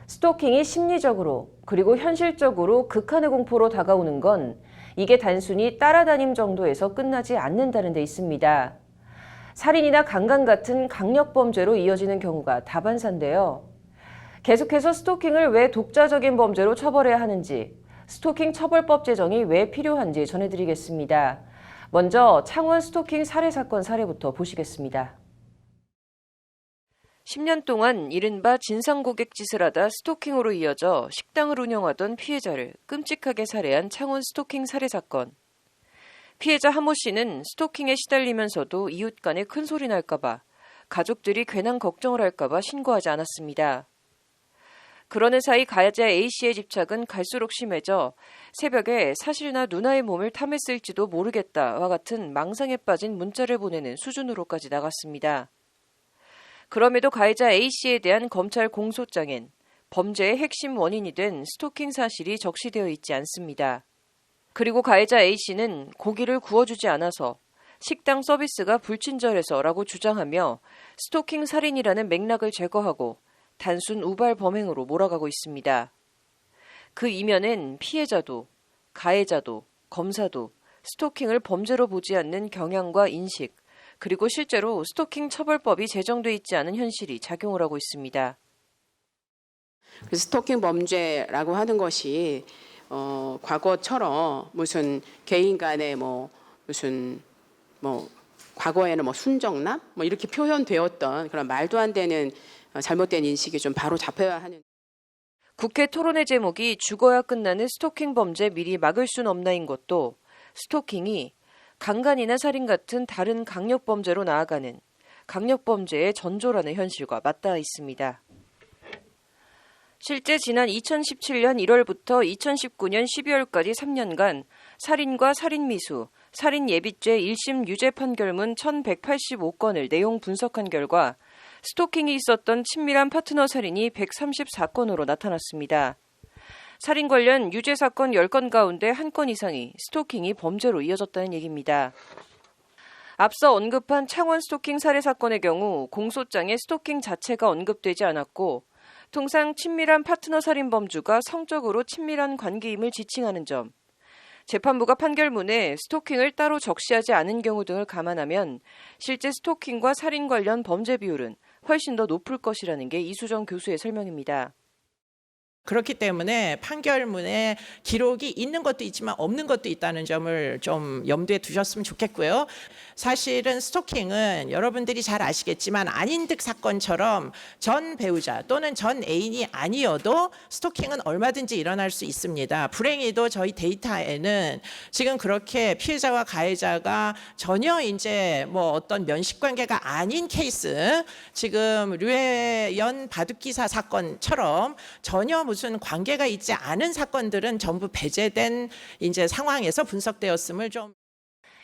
스토킹이 심리적으로 그리고 현실적으로 극한의 공포로 다가오는 건 이게 단순히 따라다님 정도에서 끝나지 않는다는 데 있습니다. 살인이나 강간 같은 강력범죄로 이어지는 경우가 다반사인데요. 계속해서 스토킹을 왜 독자적인 범죄로 처벌해야 하는지, 스토킹 처벌법 제정이 왜 필요한지 전해드리겠습니다. 먼저 창원 스토킹 살해 사건 사례부터 보시겠습니다. 10년 동안 이른바 진상고객 짓을 하다 스토킹으로 이어져 식당을 운영하던 피해자를 끔찍하게 살해한 창원 스토킹 살해 사건. 피해자 하모 씨는 스토킹에 시달리면서도 이웃 간에 큰 소리 날까봐, 가족들이 괜한 걱정을 할까봐 신고하지 않았습니다. 그러는 사이 가해자 A씨의 집착은 갈수록 심해져 새벽에 사실 나 누나의 몸을 탐했을지도 모르겠다와 같은 망상에 빠진 문자를 보내는 수준으로까지 나갔습니다. 그럼에도 가해자 A씨에 대한 검찰 공소장엔 범죄의 핵심 원인이 된 스토킹 사실이 적시되어 있지 않습니다. 그리고 가해자 A씨는 고기를 구워주지 않아서 식당 서비스가 불친절해서라고 주장하며 스토킹 살인이라는 맥락을 제거하고 단순 우발 범행으로 몰아가고 있습니다. 그 이면엔 피해자도, 가해자도, 검사도 스토킹을 범죄로 보지 않는 경향과 인식, 그리고 실제로 스토킹 처벌법이 제정돼 있지 않은 현실이 작용을 하고 있습니다. 스토킹 범죄라고 하는 것이 과거처럼 무슨 개인 간의 무슨 과거에는 순정남 이렇게 표현되었던 그런 말도 안 되는 잘못된 인식이 좀 바로 잡혀야 하는. 국회 토론회 제목이 죽어야 끝나는 스토킹 범죄 미리 막을 순 없나인 것도 스토킹이 강간이나 살인 같은 다른 강력범죄로 나아가는 강력범죄의 전조라는 현실과 맞닿아 있습니다. 실제 지난 2017년 1월부터 2019년 12월까지 3년간 살인과 살인미수, 살인예비죄 1심 유죄 판결문 1185건을 내용 분석한 결과 스토킹이 있었던 친밀한 파트너 살인이 134건으로 나타났습니다. 살인 관련 유죄 사건 10건 가운데 1건 이상이 스토킹이 범죄로 이어졌다는 얘기입니다. 앞서 언급한 창원 스토킹 살해 사건의 경우 공소장에 스토킹 자체가 언급되지 않았고 통상 친밀한 파트너 살인범주가 성적으로 친밀한 관계임을 지칭하는 점, 재판부가 판결문에 스토킹을 따로 적시하지 않은 경우 등을 감안하면 실제 스토킹과 살인 관련 범죄 비율은 훨씬 더 높을 것이라는 게 이수정 교수의 설명입니다. 그렇기 때문에 판결문에 기록이 있는 것도 있지만 없는 것도 있다는 점을 좀 염두에 두셨으면 좋겠고요. 사실은 스토킹은 여러분들이 잘 아시겠지만 안인득 사건처럼 전 배우자 또는 전 애인이 아니어도 스토킹은 얼마든지 일어날 수 있습니다. 불행히도 저희 데이터에는 지금 그렇게 피해자와 가해자가 전혀 이제 어떤 면식 관계가 아닌 케이스, 지금 류혜연 바둑기사 사건처럼 전혀 무슨 관계가 있지 않은 사건들은 전부 배제된 이제 상황에서 분석되었음을 좀.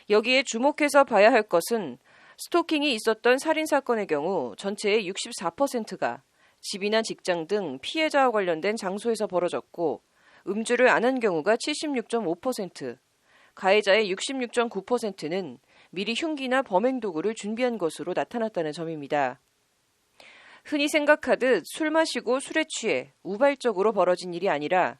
여기에 주목해서 봐야 할 것은 스토킹이 있었던 살인 사건의 경우 전체의 64%가 집이나 직장 등 피해자와 관련된 장소에서 벌어졌고 음주를 안 한 경우가 76.5%, 가해자의 66.9%는 미리 흉기나 범행 도구를 준비한 것으로 나타났다는 점입니다. 흔히 생각하듯 술 마시고 술에 취해 우발적으로 벌어진 일이 아니라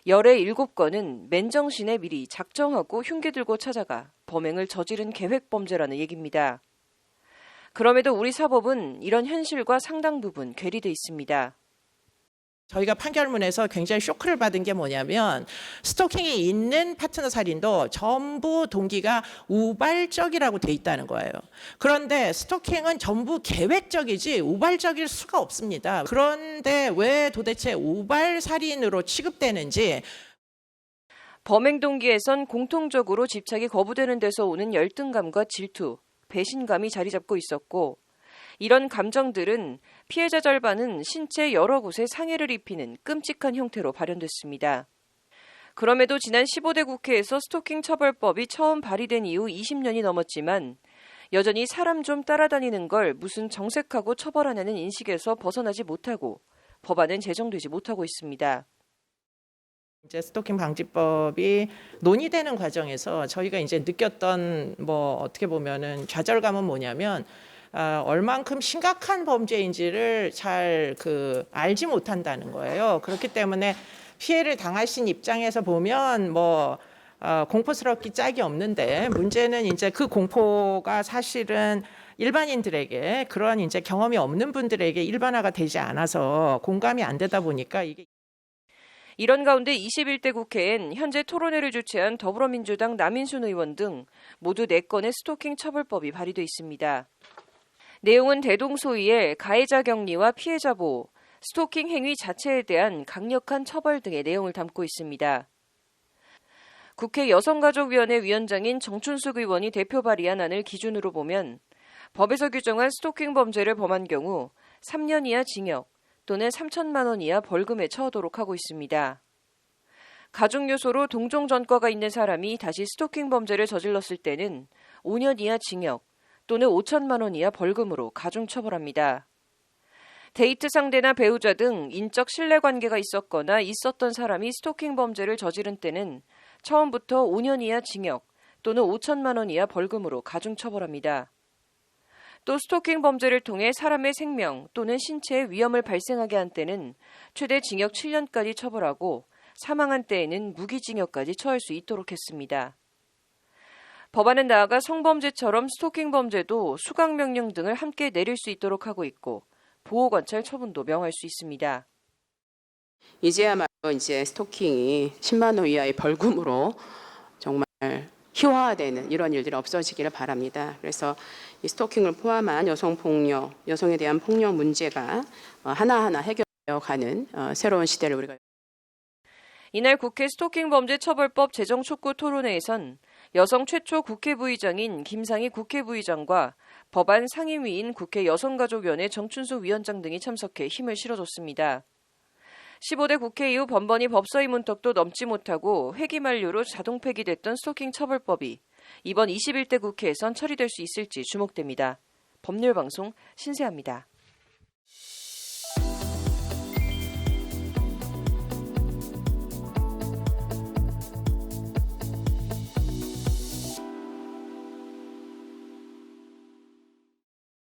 열의 7건은 맨정신에 미리 작정하고 흉기 들고 찾아가 범행을 저지른 계획 범죄라는 얘기입니다. 그럼에도 우리 사법은 이런 현실과 상당 부분 괴리돼 있습니다. 저희가 판결문에서 굉장히 쇼크를 받은 게 뭐냐면 스토킹이 있는 파트너 살인도 전부 동기가 우발적이라고 돼 있다는 거예요. 그런데 스토킹은 전부 계획적이지 우발적일 수가 없습니다. 그런데 왜 도대체 우발 살인으로 취급되는지. 범행 동기에선 공통적으로 집착이 거부되는 데서 오는 열등감과 질투, 배신감이 자리 잡고 있었고 이런 감정들은 피해자 절반은 신체 여러 곳에 상해를 입히는 끔찍한 형태로 발현됐습니다. 그럼에도 지난 15대 국회에서 스토킹 처벌법이 처음 발의된 이후 20년이 넘었지만 여전히 사람 좀 따라다니는 걸 무슨 정색하고 처벌하냐는 인식에서 벗어나지 못하고 법안은 제정되지 못하고 있습니다. 이제 스토킹 방지법이 논의되는 과정에서 저희가 이제 느꼈던 어떻게 보면은 좌절감은 뭐냐면 얼만큼 심각한 범죄인지를 잘 알지 못한다는 거예요. 그렇기 때문에 피해를 당하신 입장에서 보면 공포스럽기 짝이 없는데, 문제는 이제 그 공포가 사실은 일반인들에게, 그런 이제 경험이 없는 분들에게 일반화가 되지 않아서 공감이 안 되다 보니까 이게. 이런 가운데 21대 국회엔 현재 토론회를 주최한 더불어민주당 남인순 의원 등 모두 4건의 스토킹 처벌법이 발의돼 있습니다. 내용은 대동소이의 가해자 격리와 피해자 보호, 스토킹 행위 자체에 대한 강력한 처벌 등의 내용을 담고 있습니다. 국회 여성가족위원회 위원장인 정춘숙 의원이 대표 발의한 안을 기준으로 보면 법에서 규정한 스토킹 범죄를 범한 경우 3년 이하 징역 또는 3천만 원 이하 벌금에 처하도록 하고 있습니다. 가중 요소로 동종 전과가 있는 사람이 다시 스토킹 범죄를 저질렀을 때는 5년 이하 징역 또는 5천만 원 이하 벌금으로 가중 처벌합니다. 데이트 상대나 배우자 등 인적 신뢰관계가 있었거나 있었던 사람이 스토킹 범죄를 저지른 때는 처음부터 5년 이하 징역 또는 5천만 원 이하 벌금으로 가중 처벌합니다. 또 스토킹 범죄를 통해 사람의 생명 또는 신체에 위험을 발생하게 한 때는 최대 징역 7년까지 처벌하고 사망한 때에는 무기징역까지 처할 수 있도록 했습니다. 법안은 나아가 성범죄처럼 스토킹 범죄도 수강명령 등을 함께 내릴 수 있도록 하고 있고 보호관찰 처분도 명할 수 있습니다. 이제야말로 이제 스토킹이 10만 원 이하의 벌금으로 정말 희화화되는 이런 일들이 없어지기를 바랍니다. 그래서 이 스토킹을 포함한 여성폭력, 여성에 대한 폭력 문제가 하나하나 해결되어 가는 새로운 시대를 우리가. 이날 국회 스토킹 범죄 처벌법 제정 촉구 토론회에선 여성 최초 국회 부의장인 김상희 국회 부의장과 법안 상임위인 국회 여성가족위원회 정춘숙 위원장 등이 참석해 힘을 실어줬습니다. 15대 국회 이후 번번이 법사위 문턱도 넘지 못하고 회기 만료로 자동 폐기됐던 스토킹 처벌법이 이번 21대 국회에선 처리될 수 있을지 주목됩니다. 법률방송 신세아입니다.